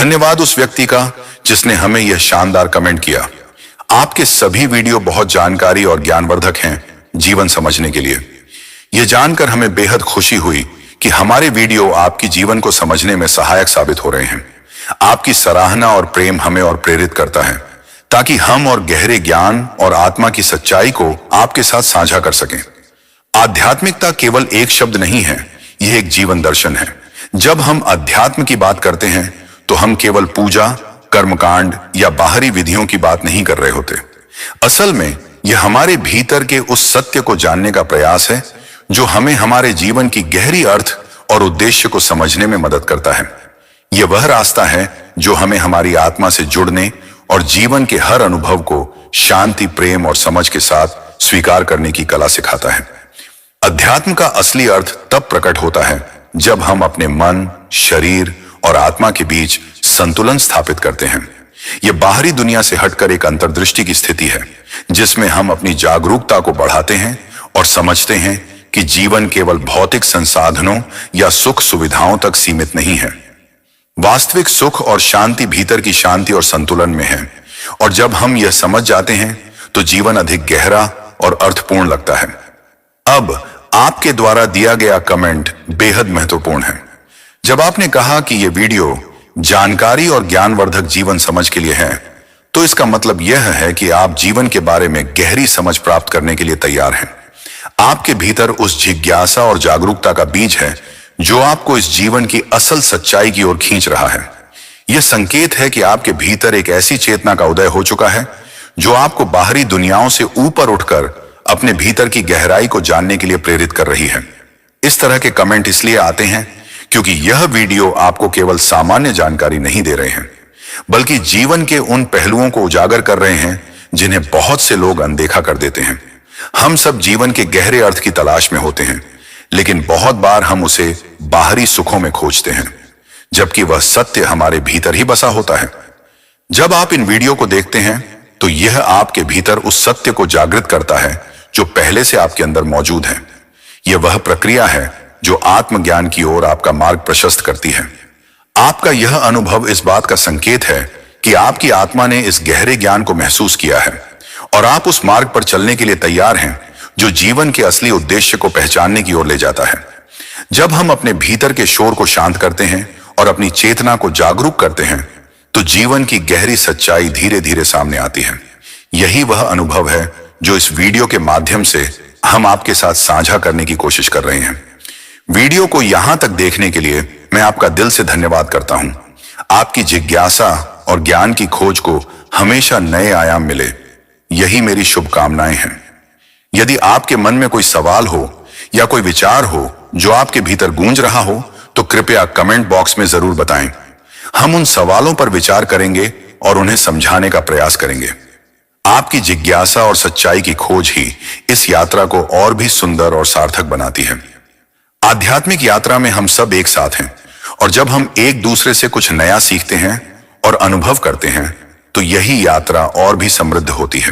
धन्यवाद उस व्यक्ति का जिसने हमें यह शानदार कमेंट किया। आपके सभी वीडियो बहुत जानकारी और ज्ञानवर्धक हैं जीवन समझने के लिए। यह जानकर हमें बेहद खुशी हुई कि हमारे वीडियो आपकी जीवन को समझने में सहायक साबित हो रहे हैं। आपकी सराहना और प्रेम हमें और प्रेरित करता है ताकि हम और गहरे ज्ञान और आत्मा की सच्चाई को आपके साथ साझा कर सकें। आध्यात्मिकता केवल एक शब्द नहीं है, यह एक जीवन दर्शन है। जब हम अध्यात्म की बात करते हैं तो हम केवल पूजा, कर्मकांड या बाहरी विधियों की बात नहीं कर रहे होते। असल में यह हमारे भीतर के उस सत्य को जानने का प्रयास है जो हमें हमारे जीवन की गहरी अर्थ और उद्देश्य को समझने में मदद करता है। यह वह रास्ता है जो हमें हमारी आत्मा से जुड़ने और जीवन के हर अनुभव को शांति, प्रेम और समझ के साथ स्वीकार करने की कला सिखाता है। अध्यात्म का असली अर्थ तब प्रकट होता है जब हम अपने मन, शरीर और आत्मा के बीच संतुलन स्थापित करते हैं। यह बाहरी दुनिया से हटकर एक अंतर्दृष्टि की स्थिति है जिसमें हम अपनी जागरूकता को बढ़ाते हैं और समझते हैं कि जीवन केवल भौतिक संसाधनों या सुख सुविधाओं तक सीमित नहीं है। वास्तविक सुख और शांति भीतर की शांति और संतुलन में है, और जब हम यह समझ जाते हैं तो जीवन अधिक गहरा और अर्थपूर्ण लगता है। अब आपके द्वारा दिया गया कमेंट बेहद महत्वपूर्ण है। जब आपने कहा कि यह वीडियो जानकारी और ज्ञानवर्धक जीवन समझ के लिए है, तो इसका मतलब यह है कि आप जीवन के बारे में गहरी समझ प्राप्त करने के लिए तैयार हैं। आपके भीतर उस जिज्ञासा और जागरूकता का बीज है जो आपको इस जीवन की असल सच्चाई की ओर खींच रहा है। यह संकेत है कि आपके भीतर एक ऐसी चेतना का उदय हो चुका है जो आपको बाहरी दुनियाओं से ऊपर उठकर अपने भीतर की गहराई को जानने के लिए प्रेरित कर रही है। इस तरह के कमेंट इसलिए आते हैं क्योंकि यह वीडियो आपको केवल सामान्य जानकारी नहीं दे रहे हैं, बल्कि जीवन के उन पहलुओं को उजागर कर रहे हैं जिन्हें बहुत से लोग अनदेखा कर देते हैं। हम सब जीवन के गहरे अर्थ की तलाश में होते हैं, लेकिन बहुत बार हम उसे बाहरी सुखों में खोजते हैं, जबकि वह सत्य हमारे भीतर ही बसा होता है। जब आप इन वीडियो को देखते हैं तो यह आपके भीतर उस सत्य को जागृत करता है जो पहले से आपके अंदर मौजूद है। यह वह प्रक्रिया है जो आत्मज्ञान की ओर आपका मार्ग प्रशस्त करती है। आपका यह अनुभव इस बात का संकेत है कि आपकी आत्मा ने इस गहरे ज्ञान को महसूस किया है और आप उस मार्ग पर चलने के लिए तैयार हैं जो जीवन के असली उद्देश्य को पहचानने की ओर ले जाता है। जब हम अपने भीतर के शोर को शांत करते हैं और अपनी चेतना को जागरूक करते हैं तो जीवन की गहरी सच्चाई धीरे धीरे सामने आती है। यही वह अनुभव है जो इस वीडियो के माध्यम से हम आपके साथ साझा करने की कोशिश कर रहे हैं। वीडियो को यहां तक देखने के लिए मैं आपका दिल से धन्यवाद करता हूं। आपकी जिज्ञासा और ज्ञान की खोज को हमेशा नए आयाम मिले, यही मेरी शुभकामनाएं हैं। यदि आपके मन में कोई सवाल हो या कोई विचार हो जो आपके भीतर गूंज रहा हो तो कृपया कमेंट बॉक्स में जरूर बताएं। हम उन सवालों पर विचार करेंगे और उन्हें समझाने का प्रयास करेंगे। आपकी जिज्ञासा और सच्चाई की खोज ही इस यात्रा को और भी सुंदर और सार्थक बनाती है। आध्यात्मिक यात्रा में हम सब एक साथ हैं, और जब हम एक दूसरे से कुछ नया सीखते हैं और अनुभव करते हैं तो यही यात्रा और भी समृद्ध होती है।